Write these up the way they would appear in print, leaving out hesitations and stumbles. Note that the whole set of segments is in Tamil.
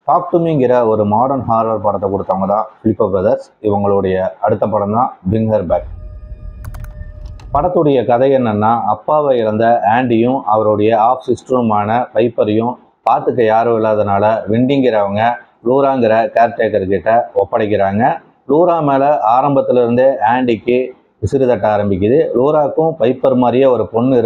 டாக் டு மீங்கிற ஒரு மாடர்ன் ஹாரர் படத்தை கொடுத்தவங்க தான் ஃபிலிப்பர் பிரதர்ஸ். இவங்களுடைய அடுத்த படம் தான் பிரிங் ஹர் பேக். படத்துடைய கதை என்னன்னா, அப்பாவை இழந்த ஆண்டியும் அவருடைய ஆஃப் சிஸ்டருமான பைப்பரையும் பார்த்துக்க யாரும் இல்லாதனால வெண்டிங்கிறவங்க லூராங்கிற கேர்டேக்கர் கிட்ட ஒப்படைக்கிறாங்க. லூரா மேலே ஆரம்பத்திலிருந்தே ஆண்டிக்கு விசிறு தட்ட ஆரம்பிக்குது. லூராக்கும் பைப்பர் மாதிரியே ஒரு பொண்ணு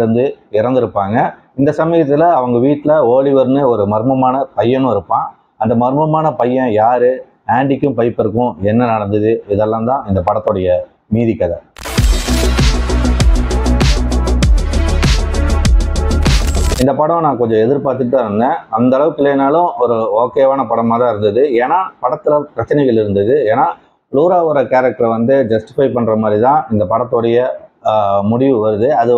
இறந்துருப்பாங்க. இந்த சமயத்தில் அவங்க வீட்டில் ஓலிவர்னு ஒரு மர்மமான பையனும் இருப்பான். அந்த மர்மமான பையன் யார், ஆண்டிக்கும் பைப்பருக்கும் என்ன நடந்தது, இதெல்லாம் தான் இந்த படத்துடைய மீதி கதை. இந்த படம் நான் கொஞ்சம் எதிர்பார்த்துட்டு தான் இருந்தேன். அந்த அளவுக்கு இல்லைனாலும் ஒரு ஓகேவான படமாக தான் இருந்தது. ஏன்னா படத்தில் பிரச்சனைகள் இருந்தது. ஏன்னா லூராவோட கேரக்டரை ஜஸ்டிஃபை பண்ணுற மாதிரி தான் இந்த படத்துடைய முடிவு வருது. அது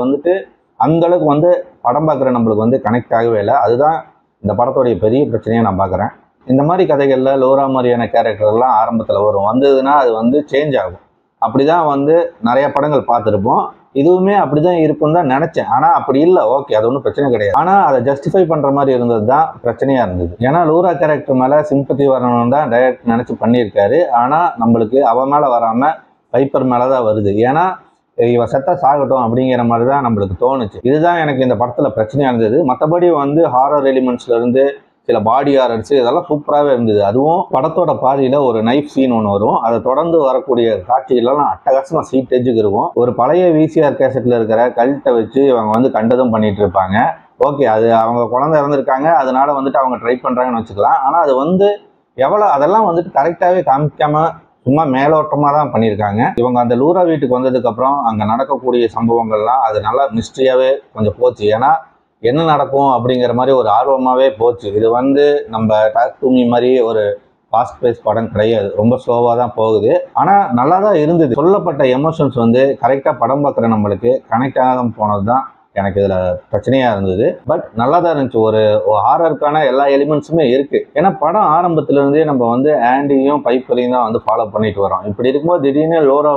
அந்தளவுக்கு படம் பார்க்குற நம்மளுக்கு கனெக்ட் ஆகவே இல்லை. அதுதான் இந்த படத்துடைய பெரிய பிரச்சனையை நான் பார்க்குறேன். இந்த மாதிரி கதைகளில் லூரா மாதிரியான கேரக்டர்லாம் ஆரம்பத்தில் வந்ததுன்னா அது சேஞ்ச் ஆகும். அப்படி தான் நிறைய படங்கள் பார்த்துருப்போம். இதுவுமே அப்படி தான் இருக்குன்னு தான் நினச்சேன். ஆனால் அப்படி இல்லை. ஓகே, அது ஒன்றும் பிரச்சனை கிடையாது. ஆனால் அதை ஜஸ்டிஃபை பண்ணுற மாதிரி இருந்தது தான் பிரச்சனையாக இருந்தது. ஏன்னா லூரா கேரக்டர் மேலே சிம்பத்தி வரணும்னு தான் டைரக்டர் நினச்சி பண்ணியிருக்காரு. ஆனால் நம்மளுக்கு அவன் மேலே வராமல் பைப்பர் மேலே தான் வருது. ஏன்னா இவன் செத்தா சாகட்டும் அப்படிங்கிற மாதிரி தான் நம்மளுக்கு தோணுச்சு. இதுதான் எனக்கு இந்த படத்தில் பிரச்சனையாக இருந்தது. மற்றபடி ஹாரர் எலிமெண்ட்ஸ்லேருந்து சில பாடி ஹாரர்ஸ் இதெல்லாம் சூப்பராகவே இருந்தது. அதுவும் படத்தோட பாதியில் ஒரு நைஃப் சீன் ஒன்று வரும். அதை தொடர்ந்து வரக்கூடிய காட்சிகளெல்லாம் அட்டகாசமாக சீட் எஜ்ஜுக்கு இருக்கும். ஒரு பழைய விசிஆர் கேசட்டில் இருக்கிற கல்ட்டை வச்சு இவங்க கண்டதும் பண்ணிட்டு இருப்பாங்க. ஓகே, அது அவங்க குழந்தை இறந்துருக்காங்க, அதனால அவங்க ட்ரை பண்ணுறாங்கன்னு வச்சுக்கலாம். ஆனால் அது எவ்வளோ அதெல்லாம் கரெக்டாகவே காமிக்காமல் சும்மா மேலோட்டமாக தான் பண்ணியிருக்காங்க. இவங்க அந்த லூரா வீட்டுக்கு வந்ததுக்கப்புறம் அங்கே நடக்கக்கூடிய சம்பவங்கள்லாம் அது நல்லா மிஸ்ட்ரியாகவே கொஞ்சம் போச்சு. ஏன்னா என்ன நடக்கும் அப்படிங்கிற மாதிரி ஒரு ஆர்வமாகவே போச்சு. இது நம்ம டாக் டு மீ மாதிரி ஒரு ஃபாஸ்ட் பேஸ் படம் கிடையாது. ரொம்ப ஸ்லோவாக தான் போகுது. ஆனால் நல்லா தான் இருந்தது. சொல்லப்பட்ட எமோஷன்ஸ் கரெக்டாக படம் பார்க்குற நம்மளுக்கு கனெக்ட் ஆகாமல் போனது தான் எனக்கு இதில் பிரச்சனையாக இருந்தது. பட் நல்லா தான் இருந்துச்சு. ஒரு ஹாரருக்கான எல்லா எலிமெண்ட்ஸுமே இருக்குது. ஏன்னா படம் ஆரம்பத்துலேருந்தே நம்ம ஆண்டியும் பைப்பரையும் தான் ஃபாலோ பண்ணிட்டு வரோம். இப்படி இருக்கும்போது திடீர்னு லோரா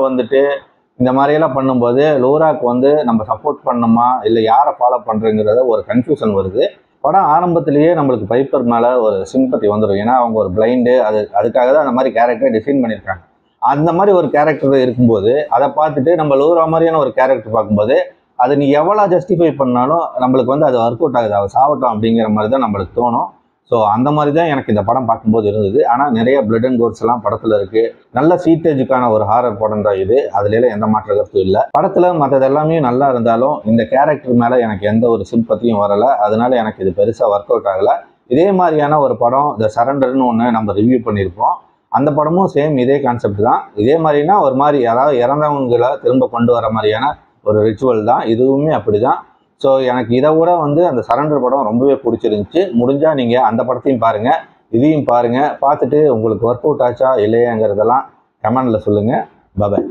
இந்த மாதிரியெல்லாம் பண்ணும்போது லூராக்கு நம்ம சப்போர்ட் பண்ணணுமா இல்லை யாரை ஃபாலோ பண்ணுறங்கிறத ஒரு கன்ஃபியூஷன் வருது. படம் ஆரம்பத்திலேயே நம்மளுக்கு பைப்பர் மேலே ஒரு சிம்பத்தி வந்துடும். ஏன்னா அவங்க ஒரு பிளைண்டு, அதுக்காக தான் அந்த மாதிரி கேரக்டரை டிசைன் பண்ணியிருக்காங்க. அந்த மாதிரி ஒரு கேரக்டர் இருக்கும்போது அதை பார்த்துட்டு நம்ம லூரா மாதிரியான ஒரு கேரக்டர் பார்க்கும்போது அது நீ எவ்வளோ ஜஸ்டிஃபை பண்ணாலும் நம்மளுக்கு அது ஒர்க் அவுட் ஆகுது, அவள் சாவட்டும் அப்படிங்கிற மாதிரி தான் நம்மளுக்கு தோணும். ஸோ அந்த மாதிரி தான் எனக்கு இந்த படம் பார்க்கும்போது இருந்தது. ஆனால் நிறைய பிளட் அண்ட் கோர்ஸ் எல்லாம் படத்தில் இருக்குது. நல்ல சீட்டேஜுக்கான ஒரு ஹாரர் படம் தான் இது. அதுல எந்த மாற்ற கருத்தும் இல்லை. படத்தில் மற்றது எல்லாமே நல்லா இருந்தாலும் இந்த கேரக்டர் மேலே எனக்கு எந்த ஒரு சிம்பத்தியும் வரலை. அதனால எனக்கு இது பெருசாக ஒர்க் அவுட் ஆகலை. இதே மாதிரியான ஒரு படம் த சரண்டர்னு ஒன்று நம்ம ரிவ்யூ பண்ணியிருப்போம். அந்த படமும் சேம் இதே கான்செப்ட் தான். இதே மாதிரினா ஒரு மாதிரி யாராவது இறந்தவங்களை திரும்ப கொண்டு வர மாதிரியான ஒரு ரிச்சுவல் தான். இதுவுமே அப்படி தான். ஸோ எனக்கு இதை விட அந்த சரண்டர் படம் ரொம்பவே பிடிச்சிருந்துச்சு. முடிஞ்சால் நீங்கள் அந்த படத்தையும் பாருங்கள், இதையும் பாருங்கள். பார்த்துட்டு உங்களுக்கு ஒர்க் அவுட் ஆச்சா இல்லையாங்கிறதெல்லாம் கமெண்டில் சொல்லுங்கள். பாய்.